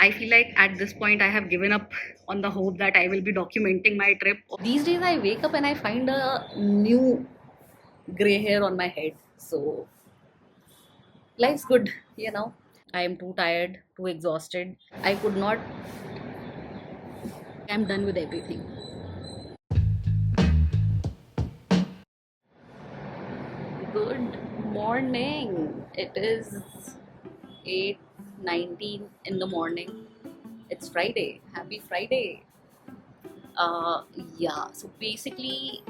I feel like at this point I have given up on the hope that I will be documenting my trip. These days I wake up and I find a new gray hair on my head. So life's good, you know. I am too tired, too exhausted. I could not. I'm done with everything. Good morning. It is 8:19 in the morning. It's Friday. Happy Friday. Uh, yeah, so basically,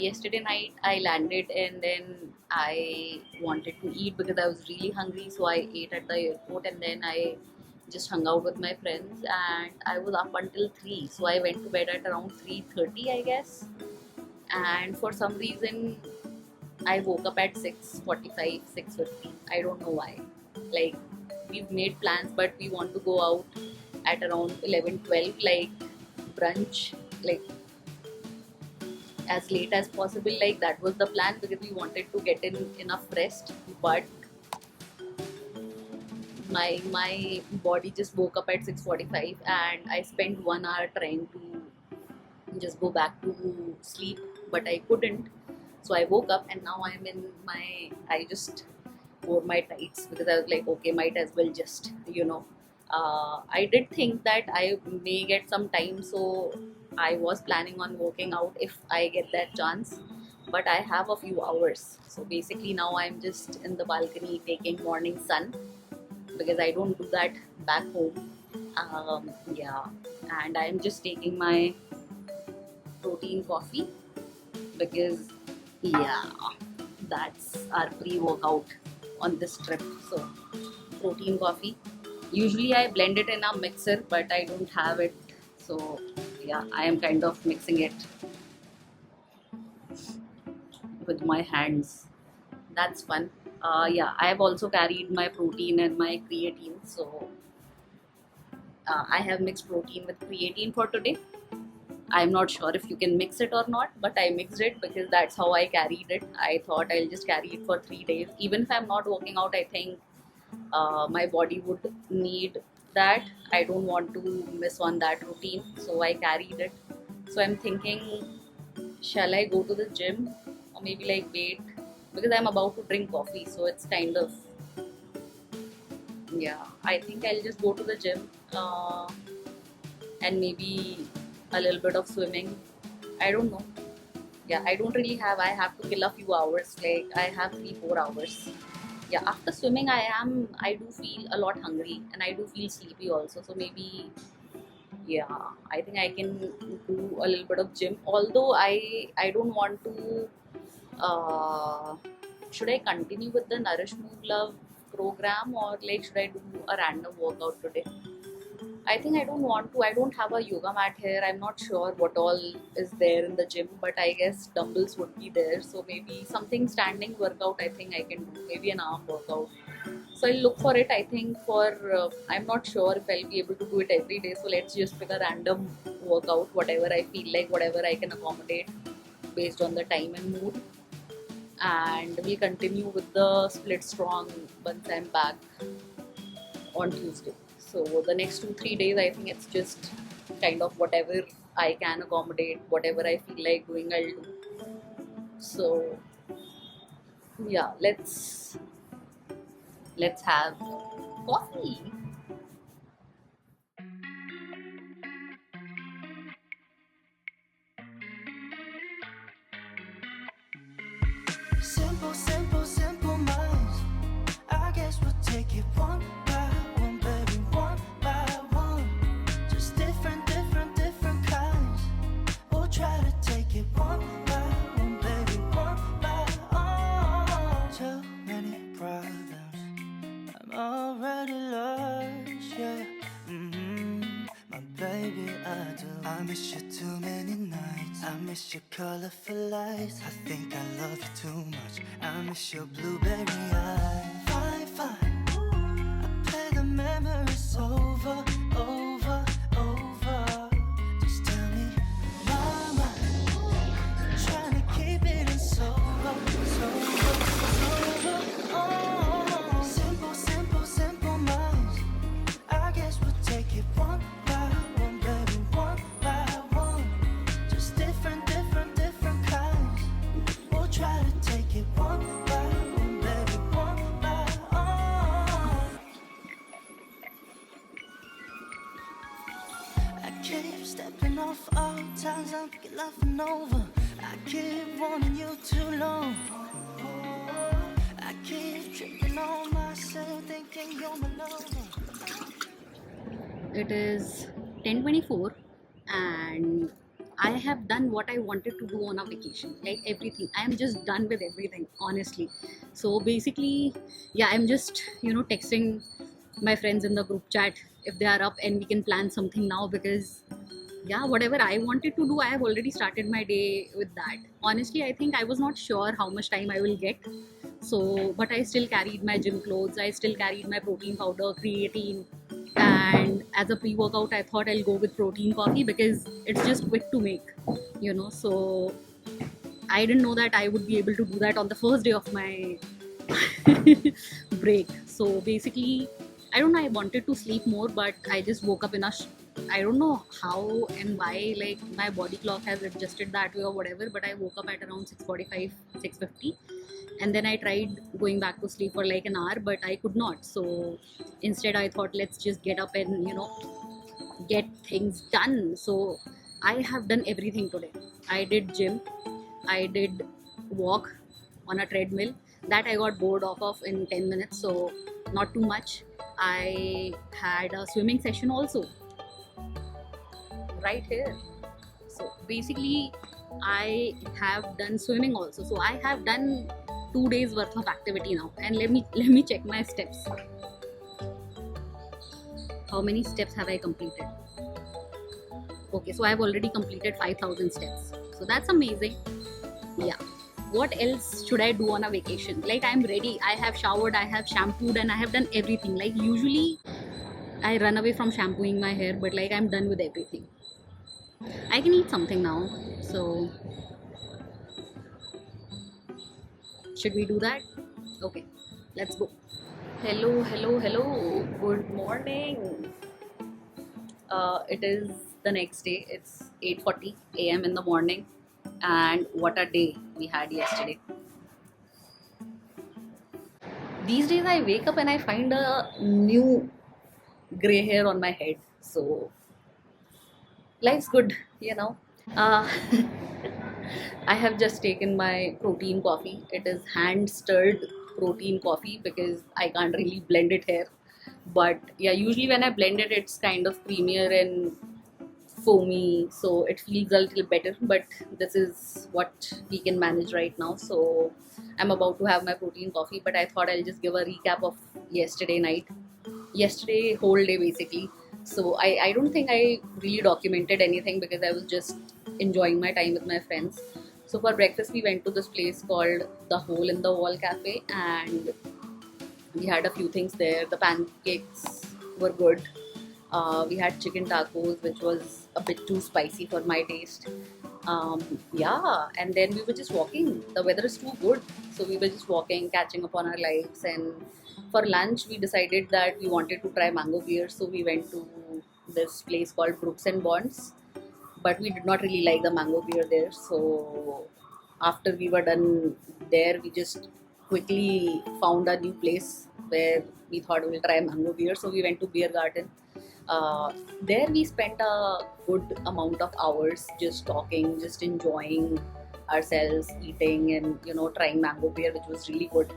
yesterday night I landed and then I wanted to eat because I was really hungry. So I ate at the airport and then I just hung out with my friends and I was up until 3. So I went to bed at around 3:30, I guess. And for some reason, I woke up at 6:45, 6:50. I don't know why. Like, we've made plans, but we want to go out at around 11, 12, like brunch, like as late as possible. Like, that was the plan because we wanted to get in enough rest. But my body just woke up at 6:45 and I spent 1 hour trying to just go back to sleep, but I couldn't. So I woke up and now I'm in my. I just wore my tights because I was like, okay, might as well just, I did think that I may get some time, so I was planning on working out if I get that chance. But I have a few hours. So basically, now I'm just in the balcony taking morning sun because I don't do that back home. Yeah, and I'm just taking my protein coffee because, yeah, that's our pre workout on this trip. So, protein coffee. Usually I blend it in a mixer, but I don't have it. So, yeah, I am kind of mixing it with my hands. That's fun. Yeah, I have also carried my protein and my creatine. So, I have mixed protein with creatine for today. I'm not sure if you can mix it or not, but I mixed it because that's how I carried it. I thought I'll just carry it for 3 days. Even if I'm not working out, I think my body would need that. I don't want to miss on that routine, so I carried it. So I'm thinking, shall I go to the gym or maybe like wait because I'm about to drink coffee, so it's kind of, yeah. I think I'll just go to the gym and maybe a little bit of swimming. I don't know. Yeah, I don't really have. I have to kill a few hours. Like I have 3 4 hours. Yeah, after swimming I do feel a lot hungry and I do feel sleepy also, so maybe, yeah, I think I can do a little bit of gym, although I don't want to. uh, should I continue with the Nourish Move Love program or like should I do a random workout today? I think I don't want to. I don't have a yoga mat here. I'm not sure what all is there in the gym, but I guess dumbbells would be there. So maybe something standing workout I think I can do. Maybe an arm workout. So I'll look for it. I think I'm not sure if I'll be able to do it every day. So let's just pick a random workout, whatever I feel like, whatever I can accommodate based on the time and mood. And we'll continue with the split strong once I'm back on Tuesday. So the next 2 3 days, I think it's just kind of whatever I can accommodate, whatever I feel like doing, I'll do. So yeah, let's have coffee. Simple, simple, simple minds. I guess we'll take it one by one, baby, one by one. Just different, different, different kinds. We'll try to take it one by one, baby, one by one. Too many problems. I'm already lost, yeah. My baby, I do. I miss you too many nights. I miss your colorful lights. I think I love you too much. I miss your blueberry eyes. Fine, fine. I play the memories over, over, over. Just tell me, mama, trying to keep it in sober, sober, sober. Oh, simple, simple, simple minds. I guess we'll take it keep stepping off all times I'm laughing over. I keep wanting you too long. I keep tripping on myself, thinking you're my lover. It is 10:24 and I have done what I wanted to do on a vacation. Like everything. I am just done with everything, honestly. So basically, yeah, I'm just, texting my friends in the group chat if they are up and we can plan something now because yeah, whatever I wanted to do, I have already started my day with that. Honestly, I think I was not sure how much time I will get. So, but I still carried my gym clothes, I still carried my protein powder, creatine, and as a pre workout, I thought I'll go with protein coffee because it's just quick to make, So, I didn't know that I would be able to do that on the first day of my break. So basically, I don't know, I wanted to sleep more, but I just woke up in I don't know how and why, like my body clock has adjusted that way or whatever, but I woke up at around 6:45, 6:50, and then I tried going back to sleep for like an hour, but I could not. So instead, I thought, let's just get up and, get things done. So I have done everything today. I did gym, I did walk on a treadmill that I got bored of in 10 minutes, so not too much. I had a swimming session also right here. So basically, I have done swimming also. So I have done 2 days worth of activity now. And let me check my steps. How many steps have I completed? Okay, so I've already completed 5,000 steps. So that's amazing. Yeah. What else should I do on a vacation? Like I'm ready. I have showered, I have shampooed, and I have done everything. Like usually I run away from shampooing my hair, but like I'm done with everything. I can eat something now. So should we do that? Okay, let's go. Hello, hello, hello. Good morning. It is the next day. It's 8:40 a.m. in the morning, and what a day we had yesterday. These days I wake up and I find a new gray hair on my head. So life's good. Uh, I have just taken my protein coffee. It is hand stirred protein coffee because I can't really blend it here. But yeah, usually when I blend it, it's kind of creamier and foamy, so it feels a little better. But this is what we can manage right now. So I'm about to have my protein coffee, but I thought I'll just give a recap of yesterday night, yesterday whole day basically. So I don't think I really documented anything because I was just enjoying my time with my friends. So for breakfast we went to this place called the Hole in the Wall Cafe, and we had a few things there. The pancakes were good. We had chicken tacos, which was a bit too spicy for my taste. Yeah, and then we were just walking. The weather is too good, so we were just walking, catching up on our lives. And for lunch, we decided that we wanted to try mango beer, so we went to this place called Brooks and Bonds. But we did not really like the mango beer there, so after we were done there, we just quickly found a new place where we thought we'll try mango beer. So we went to Beer Garden. There we spent a good amount of hours just talking, just enjoying ourselves, eating, and trying mango beer, which was really good.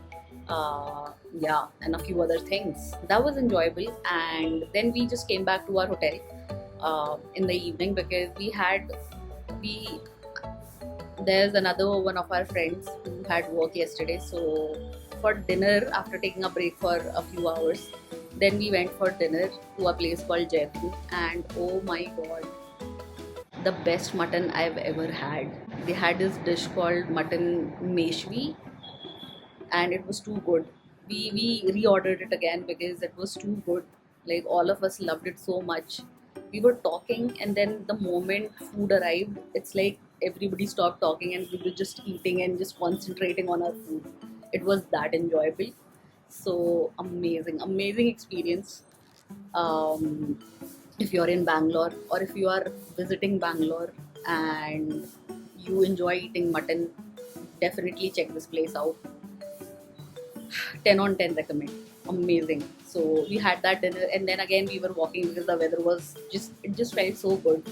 Yeah, and a few other things. That was enjoyable. And then we just came back to our hotel in the evening because we there's another one of our friends who had work yesterday. So for dinner, after taking a break for a few hours, then we went for dinner to a place called Jaipur, and oh my god, the best mutton I've ever had. They had this dish called mutton meshvi, and it was too good. We reordered it again because it was too good. Like all of us loved it so much. We were talking, and then the moment food arrived, it's like everybody stopped talking and we were just eating and just concentrating on our food. It was that enjoyable. So amazing, amazing experience. Um, if you're in Bangalore or if you are visiting Bangalore and you enjoy eating mutton, definitely check this place out. 10 on 10 recommend. amazing. So we had that dinner, and then again we were walking because the weather was just felt so good,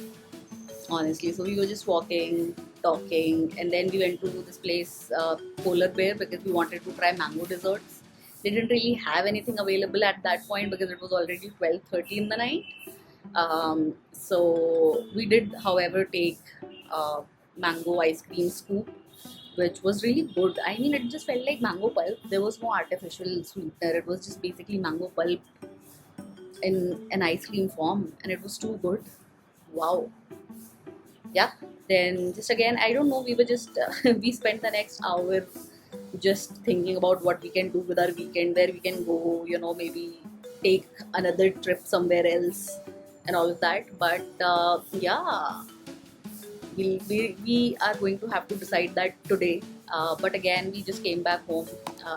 honestly. So we were just walking, talking, and then we went to this place, Polar Bear, because we wanted to try mango desserts. They didn't really have anything available at that point because it was already 12:30 in the night. So we did, however, take uh, mango ice cream scoop, which was really good. I mean, it just felt like mango pulp. There was no artificial sweetener. It was just basically mango pulp in an ice cream form, and it was too good. Wow. Yeah. Then just again, I don't know. We were just we spent the next hour just thinking about what we can do with our weekend, where we can go. Maybe take another trip somewhere else, and all of that. But yeah, we are going to have to decide that today. But again, we just came back home.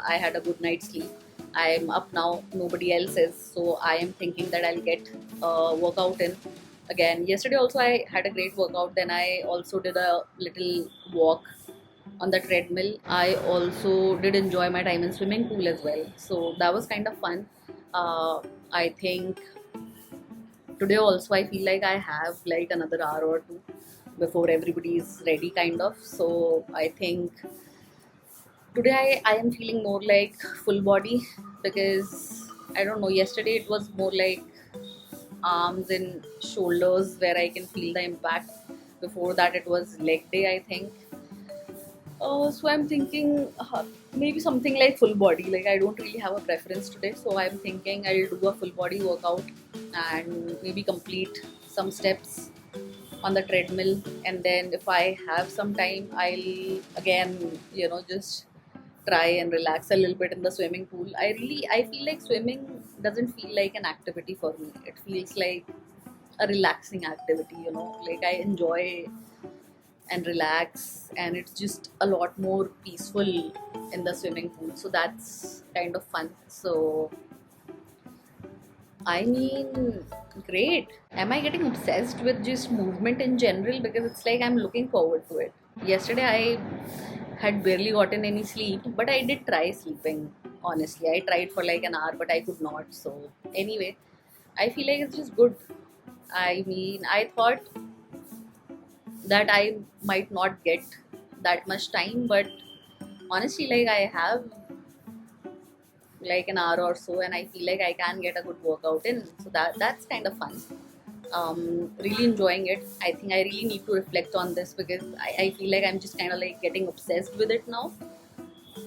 I had a good night's sleep. I am up now. Nobody else is. So I am thinking that I'll get a workout in. Again, yesterday also I had a great workout. Then I also did a little walk on the treadmill. I also did enjoy my time in swimming pool as well. So that was kind of fun. I think today also I feel like I have like another hour or two before everybody is ready, kind of. So I think today I am feeling more like full body, because I don't know, yesterday it was more like arms and shoulders where I can feel the impact. Before that it was leg day, I think. So I'm thinking maybe something like full body. Like, I don't really have a preference today, so I'm thinking I'll do a full body workout and maybe complete some steps on the treadmill. And then if I have some time, I'll again, just try and relax a little bit in the swimming pool. I feel like swimming doesn't feel like an activity for me. It feels like a relaxing activity. Like, I enjoy and relax, and it's just a lot more peaceful in the swimming pool, so that's kind of fun. So I mean, great. Am I getting obsessed with just movement in general? Because it's like I'm looking forward to it. Yesterday I had barely gotten any sleep, but I did try sleeping. Honestly, I tried for like an hour, but I could not. So anyway, I feel like it's just good. I mean, I thought that I might not get that much time, but honestly, like, I have like an hour or so, and I feel like I can get a good workout in. So that's kind of fun. Really enjoying it. I think I really need to reflect on this, because I feel like I'm just kind of like getting obsessed with it now,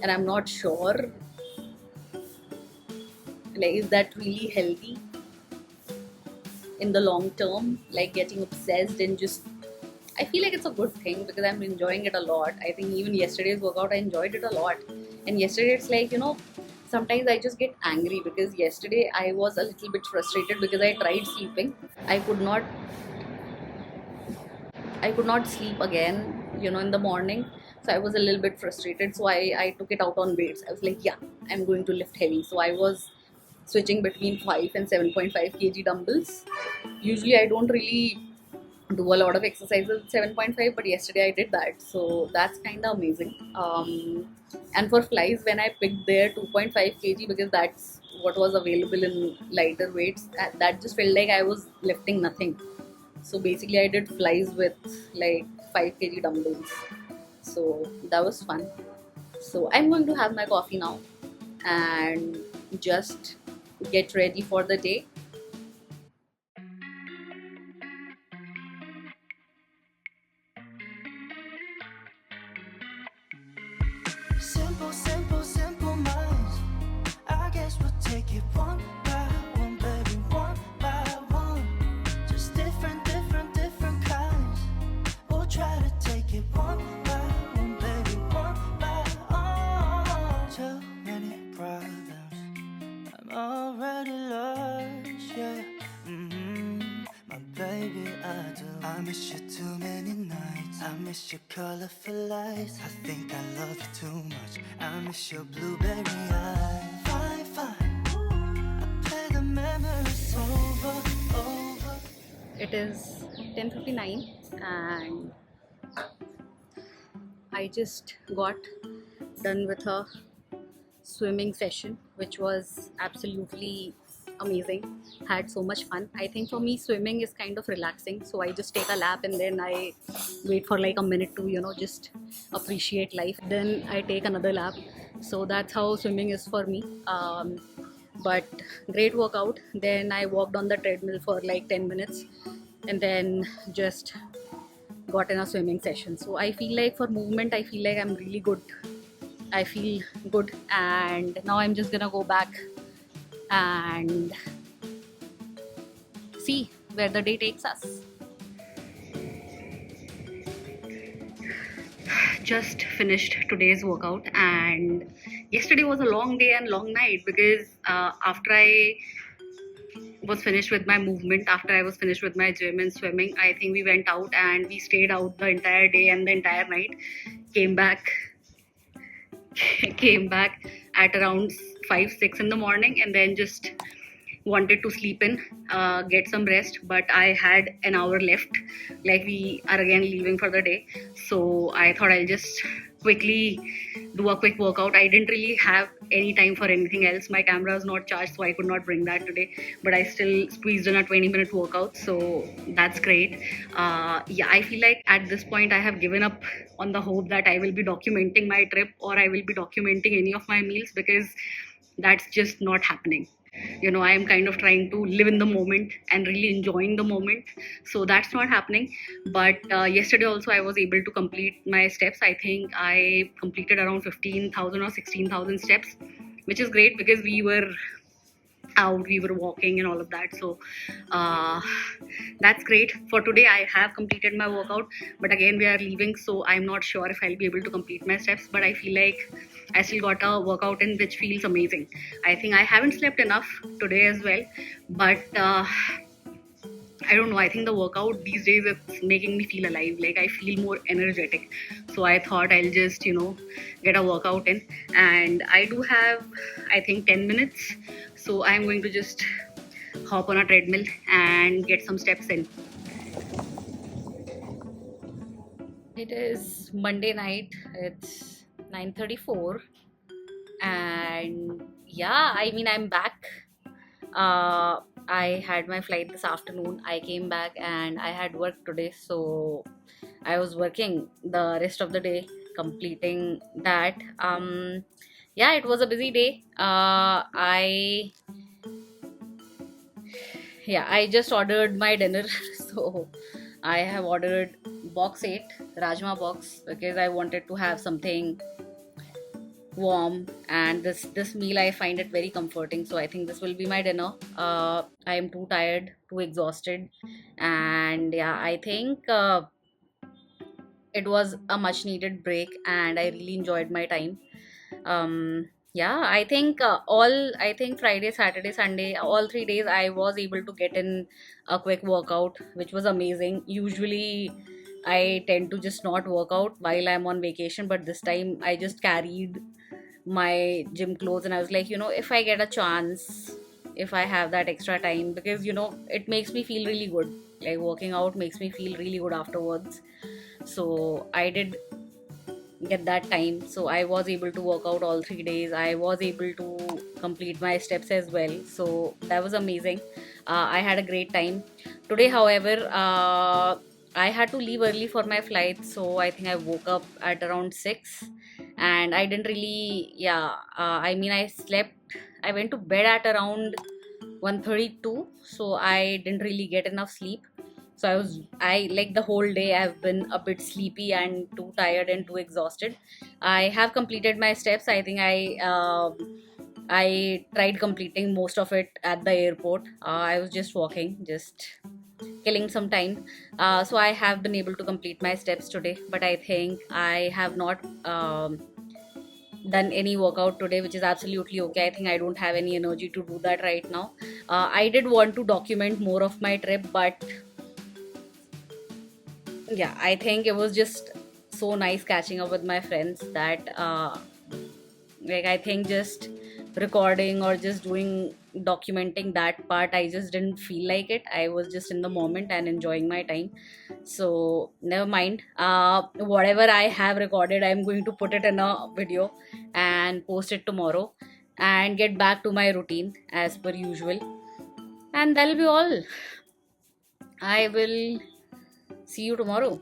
and I'm not sure, like, is that really healthy in the long term? Like, getting obsessed and just, I feel like it's a good thing because I'm enjoying it a lot. I think even yesterday's workout, I enjoyed it a lot. And yesterday, it's like, sometimes I just get angry because yesterday I was a little bit frustrated because I tried sleeping. I could not, I could not sleep again, in the morning. So I was a little bit frustrated. So I took it out on weights. I was like, yeah, I'm going to lift heavy. So I was switching between 5 and 7.5 kg dumbbells. Usually I don't really do a lot of exercises with 7.5, but yesterday I did that, so that's kind of amazing. And for flies, when I picked their 2.5 kg, because that's what was available in lighter weights, that just felt like I was lifting nothing. So basically I did flies with like 5 kg dumbbells, so that was fun. So I'm going to have my coffee now and just get ready for the day. Simple, simple, simple minds. I guess we'll take it one by one, baby, one by one. Just different, different, different kinds. We'll try to take it one by one, baby, one by one. Too many problems. I'm already lost, yeah. My baby, I do. I miss you too many nights. I miss your colorful lights. I think I love you too much. I miss your blueberry eyes. Fine, fine. I play the memories over. It is 10:59 and I just got done with a swimming session, which was absolutely amazing. Had so much fun. I think for me, swimming is kind of relaxing. So I just take a lap and then I wait for like a minute to, just appreciate life. Then I take another lap. So that's how swimming is for me. But great workout. Then I walked on the treadmill for like 10 minutes and then just got in a swimming session. So I feel like for movement, I feel like I'm really good. I feel good, and now I'm just gonna go back and see where the day takes us. Just finished today's workout, and yesterday was a long day and long night because after I was finished with my movement, after I was finished with my gym and swimming, I think we went out and we stayed out the entire day and the entire night. Came back came back at around 5-6 in the morning, and then just wanted to sleep in, get some rest, but I had an hour left, like we are again leaving for the day. So I thought I'll just quickly do a quick workout. I didn't really have any time for anything else. My camera is not charged, so I could not bring that today, but I still squeezed in a 20-minute workout, so that's great. Yeah, I feel like at this point I have given up on the hope that I will be documenting my trip or I will be documenting any of my meals, because that's just not happening. I am kind of trying to live in the moment and really enjoying the moment, so that's not happening. But yesterday also I was able to complete my steps. I think I completed around 15,000 or 16,000 steps, which is great because we were out, we were walking and all of that. So that's great. For today I have completed my workout, but again we are leaving, so I'm not sure if I'll be able to complete my steps, but I feel like I still got a workout in, which feels amazing. I think I haven't slept enough today as well, but I don't know, I think the workout these days it's making me feel alive, like I feel more energetic. So I thought I'll just get a workout in, and I do have, I think, 10 minutes, so I'm going to just hop on a treadmill and get some steps in. It is Monday night, it's 9:34, and yeah, I mean, I'm back. I had my flight this afternoon. I came back and I had work today, so I was working the rest of the day, completing that. Yeah, it was a busy day. I just ordered my dinner, so I have ordered box 8 Rajma box because I wanted to have something warm, and this meal I find it very comforting, so I think this will be my dinner. I am too tired, too exhausted, and yeah, I think it was a much needed break and I really enjoyed my time. Yeah, I think I think Friday, Saturday, Sunday, all 3 days I was able to get in a quick workout, which was amazing. Usually I tend to just not work out while I'm on vacation, but this time I just carried my gym clothes and I was like, if I get a chance, if I have that extra time, because it makes me feel really good, like working out makes me feel really good afterwards. So I did get that time, so I was able to work out all 3 days. I was able to complete my steps as well, so that was amazing. I had a great time today. However, I had to leave early for my flight, so I think I woke up at around 6, and I didn't really, I mean, I went to bed at around 1:32, so I didn't really get enough sleep. So I like the whole day I've been a bit sleepy and too tired and too exhausted. I have completed my steps. I think I tried completing most of it at the airport. I was just walking, just killing some time. So I have been able to complete my steps today, but I think I have not done any workout today, which is absolutely okay. I think I don't have any energy to do that right now. I did want to document more of my trip, but yeah, I think it was just so nice catching up with my friends that like I think just recording or just documenting that part. I just didn't feel like it. I was just in the moment and enjoying my time. So never mind. Whatever I have recorded, I'm going to put it in a video and post it tomorrow and get back to my routine as per usual. And that'll be all. I will see you tomorrow.